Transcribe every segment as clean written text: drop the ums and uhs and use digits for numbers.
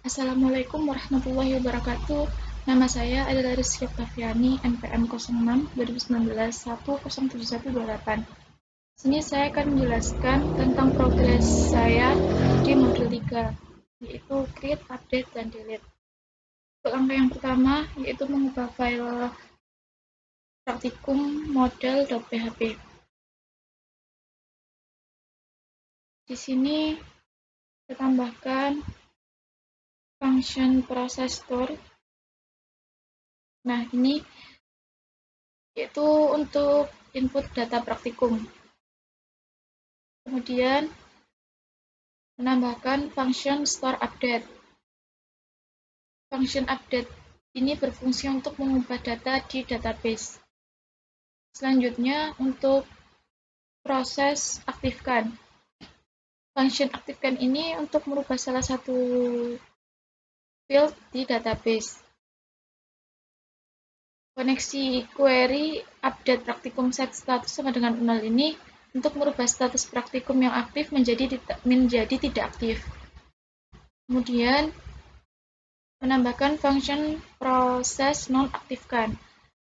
Assalamualaikum warahmatullahi wabarakatuh. Nama saya adalah Rizky Oktaviani, NPM 06 2019 107128. Sini saya akan menjelaskan tentang progres saya di modul 3, yaitu create, update, dan delete. Untuk langkah yang pertama, yaitu mengubah file praktikum model.php. Di sini saya tambahkan function process store. Nah, ini yaitu untuk input data praktikum. Kemudian menambahkan function store update. Function update ini berfungsi untuk mengubah data di database. Selanjutnya untuk proses aktifkan. Function aktifkan ini untuk merubah salah satu field di database. Koneksi query update praktikum set status sama dengan 0 ini untuk merubah status praktikum yang aktif menjadi tidak aktif. Kemudian menambahkan function proses nonaktifkan.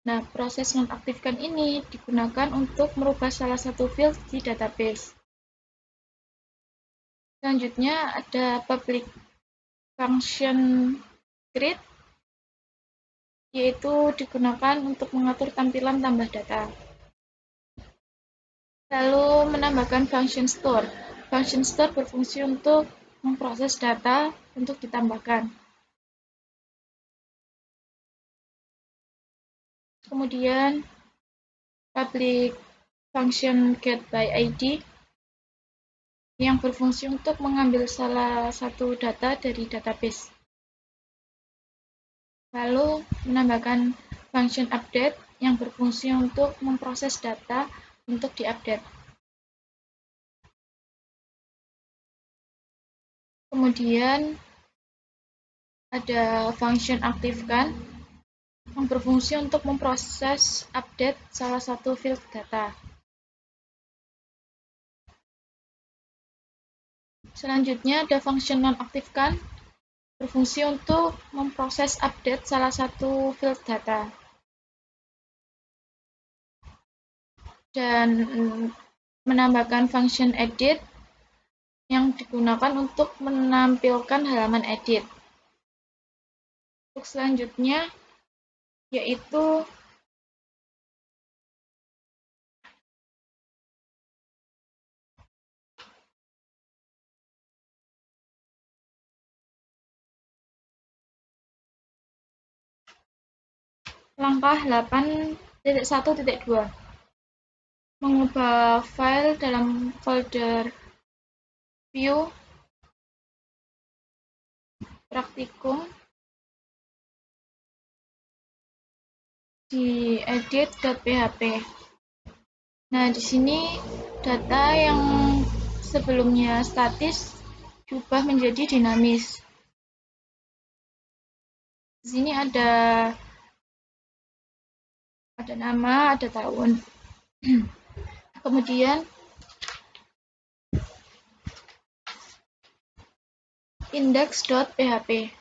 Nah, proses nonaktifkan ini digunakan untuk merubah salah satu field di database. Selanjutnya ada public function create, yaitu digunakan untuk mengatur tampilan tambah data. Lalu menambahkan function store. Function store berfungsi untuk memproses data untuk ditambahkan. Kemudian public function getById yang berfungsi untuk mengambil salah satu data dari database. Lalu menambahkan function update yang berfungsi untuk memproses data untuk diupdate. Kemudian ada function aktifkan yang berfungsi untuk memproses update salah satu field data. Selanjutnya ada function nonaktifkan berfungsi untuk memproses update salah satu field data. Dan menambahkan function edit yang digunakan untuk menampilkan halaman edit. Untuk selanjutnya yaitu langkah 8.1.2, mengubah file dalam folder view praktikum di edit.php. Nah, di sini data yang sebelumnya statis diubah menjadi dinamis. Di sini ada nama, ada tahun. Kemudian index.php.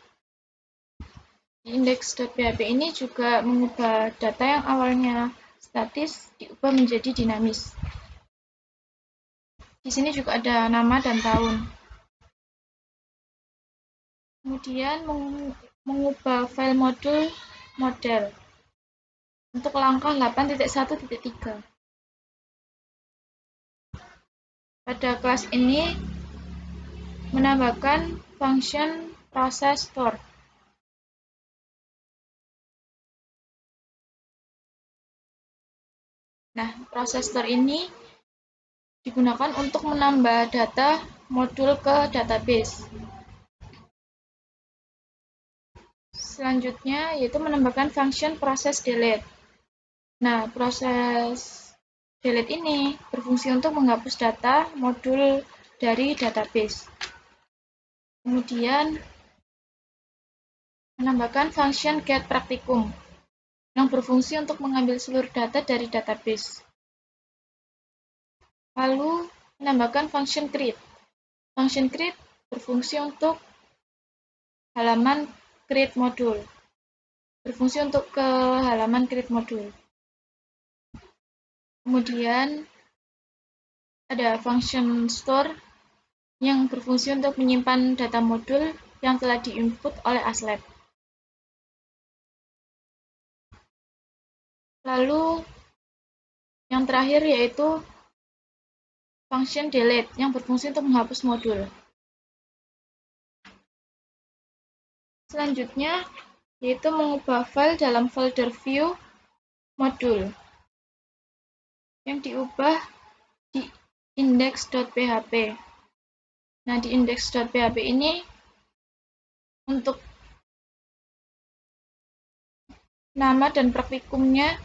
Index.php ini juga mengubah data yang awalnya statis diubah menjadi dinamis. Di sini juga ada nama dan tahun. Kemudian mengubah file model untuk langkah 8.1.3. Pada kelas ini menambahkan function process store. Nah, process store ini digunakan untuk menambah data modul ke database. Selanjutnya yaitu menambahkan function process delete. Nah, proses delete ini berfungsi untuk menghapus data modul dari database. Kemudian menambahkan function getPraktikum yang berfungsi untuk mengambil seluruh data dari database. Lalu menambahkan function create. Function create berfungsi untuk halaman create module. Berfungsi untuk ke halaman create module. Kemudian ada function store yang berfungsi untuk menyimpan data modul yang telah diinput oleh ASLab. Lalu yang terakhir yaitu function delete yang berfungsi untuk menghapus modul. Selanjutnya yaitu mengubah file dalam folder view modul yang diubah di index.php. Nah, di index.php ini untuk nama dan praktikumnya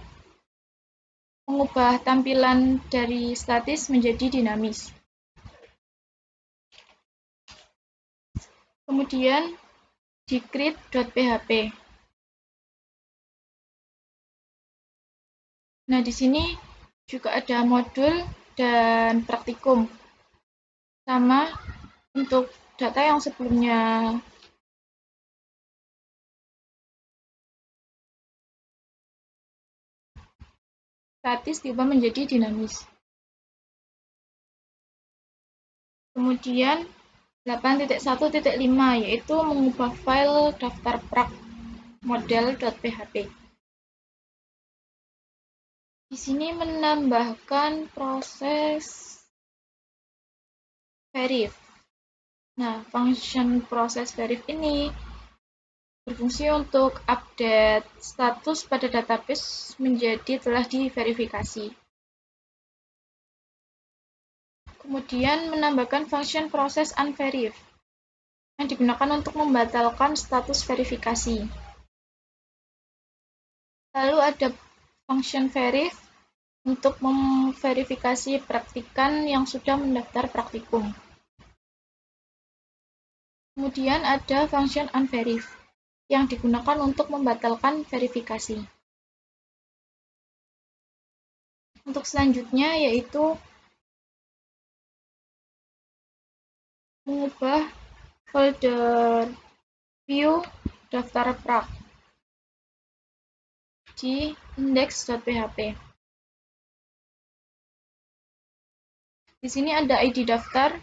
mengubah tampilan dari statis menjadi dinamis. Kemudian di create.php. Nah, di sini juga ada modul dan praktikum. Sama untuk data yang sebelumnya statis diubah menjadi dinamis. Kemudian 8.1.5 yaitu mengubah file daftar prak model.php. Di sini menambahkan proses verif. Nah, function proses verif ini berfungsi untuk update status pada database menjadi telah diverifikasi. Kemudian menambahkan function proses unverif yang digunakan untuk membatalkan status verifikasi. Lalu ada function verif untuk memverifikasi praktikan yang sudah mendaftar praktikum. Kemudian ada function unverif yang digunakan untuk membatalkan verifikasi. Untuk selanjutnya yaitu mengubah folder view daftar prak di index.php. Di sini ada ID daftar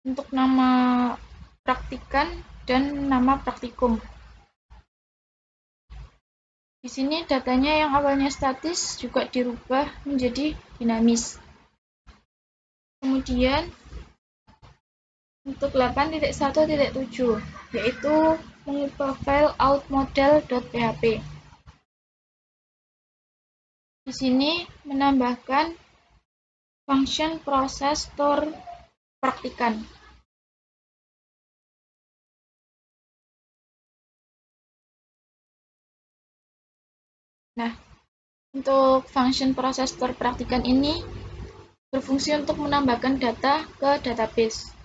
untuk nama praktikan dan nama praktikum. Di sini datanya yang awalnya statis juga dirubah menjadi dinamis. Kemudian untuk 8.1.7 yaitu mengubah file outModel.php. Di sini menambahkan function proses store praktikan. Nah, untuk function proses store praktikan ini berfungsi untuk menambahkan data ke database.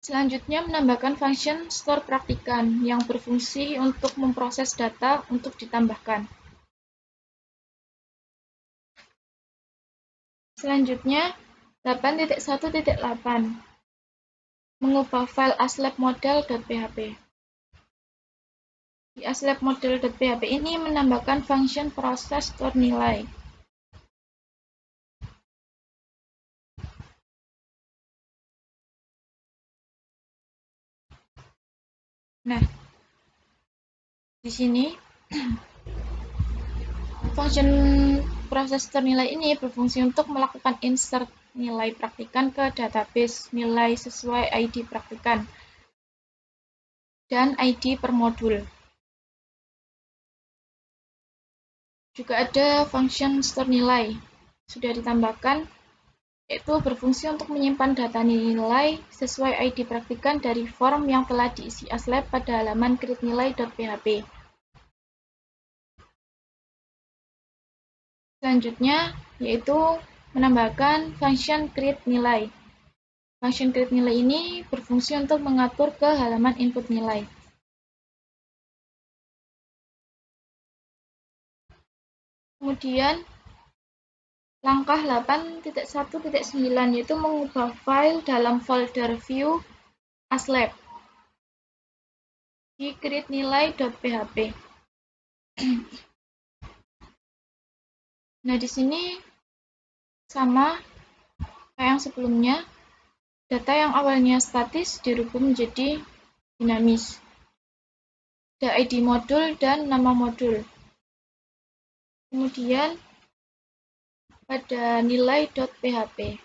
Selanjutnya menambahkan function store praktikan yang berfungsi untuk memproses data untuk ditambahkan. Selanjutnya 8.1.8 mengubah file aslabmodel.php. Di aslabmodel.php ini menambahkan function proses store nilai. Nah, di sini function proses store nilai ini berfungsi untuk melakukan insert nilai praktikan ke database nilai sesuai ID praktikan dan ID per modul. Juga ada function store nilai sudah ditambahkan, yaitu berfungsi untuk menyimpan data nilai sesuai ID praktikan dari form yang telah diisi ASLab pada halaman createNilai.php. Selanjutnya yaitu menambahkan function createNilai. Function createNilai ini berfungsi untuk mengatur ke halaman input nilai. Kemudian langkah 8.1.9 yaitu mengubah file dalam folder view aslab di createNilai.php. Nah, di sini sama kayak yang sebelumnya, data yang awalnya statis dirubah menjadi dinamis. Ada ID modul dan nama modul. Kemudian ada nilai.php.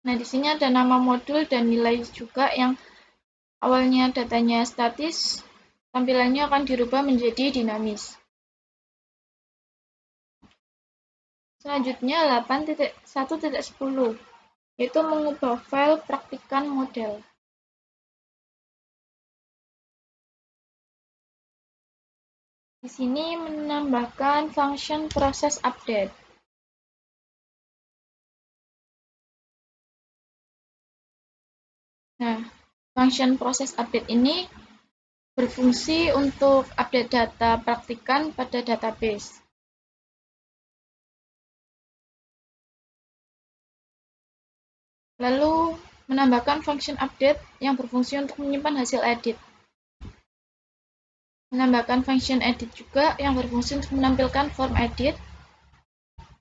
Nah, di sini ada nama modul dan nilai juga yang awalnya datanya statis, tampilannya akan dirubah menjadi dinamis. Selanjutnya 8.1.10, yaitu mengubah file praktikan model. Di sini menambahkan function process update. Nah, function process update ini berfungsi untuk update data praktikan pada database. Lalu, menambahkan function update yang berfungsi untuk menyimpan hasil edit. Menambahkan function edit juga yang berfungsi untuk menampilkan form edit.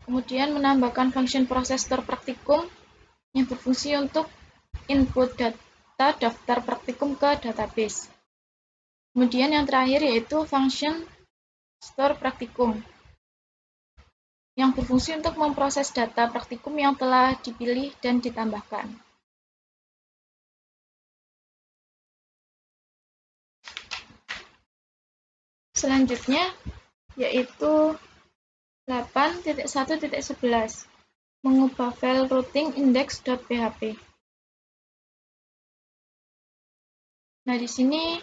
Kemudian menambahkan function process store praktikum yang berfungsi untuk input data daftar praktikum ke database. Kemudian yang terakhir yaitu function store praktikum yang berfungsi untuk memproses data praktikum yang telah dipilih dan ditambahkan. Selanjutnya yaitu 8.1.11, mengubah file routing index.php. Nah, di sini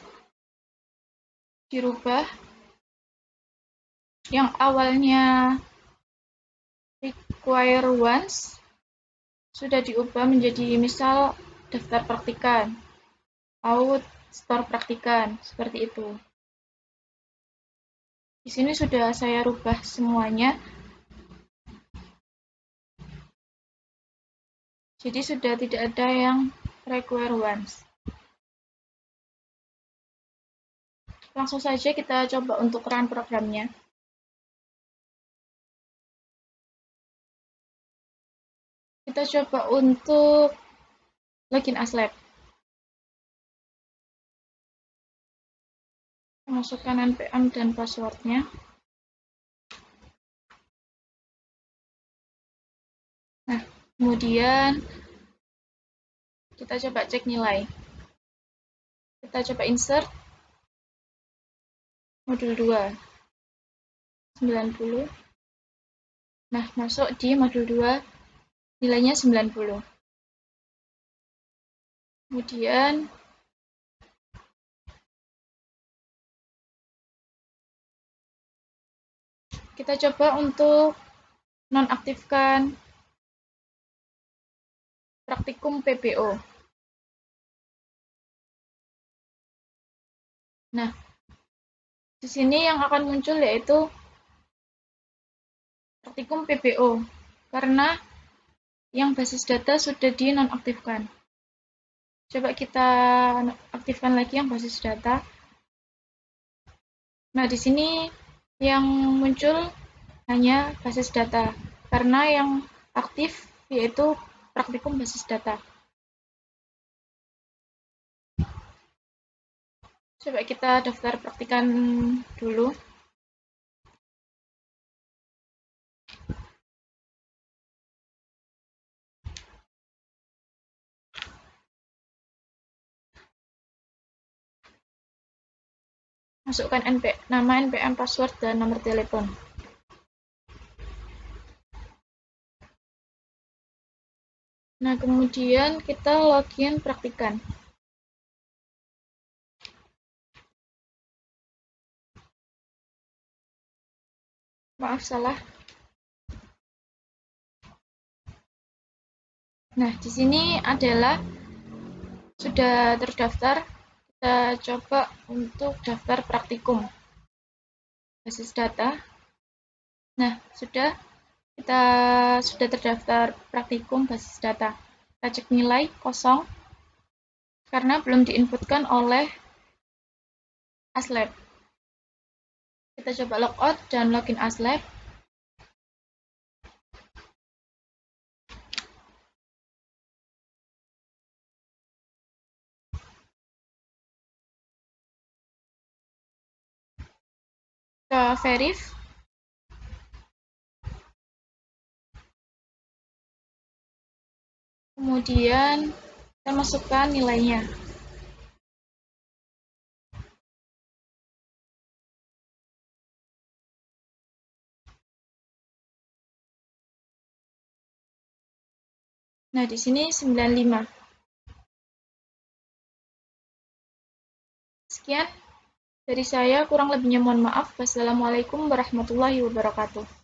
dirubah yang awalnya require once sudah diubah menjadi misal daftar praktikan, out store praktikan, seperti itu. Di sini sudah saya rubah semuanya. Jadi sudah tidak ada yang require once. Langsung saja kita coba untuk run programnya. Kita coba untuk login aslab. Masukkan npm dan passwordnya. Nah, kemudian kita coba cek nilai. Kita coba insert modul 2 90. Nah, masuk di modul 2 nilainya 90. Kemudian kita coba untuk nonaktifkan praktikum PBO. Nah, di sini yang akan muncul yaitu praktikum PBO karena yang basis data sudah dinonaktifkan. Coba kita aktifkan lagi yang basis data. Nah, di sini yang muncul hanya basis data karena yang aktif yaitu praktikum basis data. Coba kita daftar praktikan dulu. Masukkan nama, npm, password, dan nomor telepon. Nah, kemudian kita login praktikan. Maaf, salah. Nah, di sini adalah sudah terdaftar. Kita coba untuk daftar praktikum basis data. Nah, kita sudah terdaftar praktikum basis data. Kita cek nilai kosong karena belum diinputkan oleh ASLab. Kita coba logout dan login ASLab. Ke verif. Kemudian kita masukkan nilainya. Nah, di sini 95. Sekian dari saya, kurang lebihnya mohon maaf. Wassalamualaikum warahmatullahi wabarakatuh.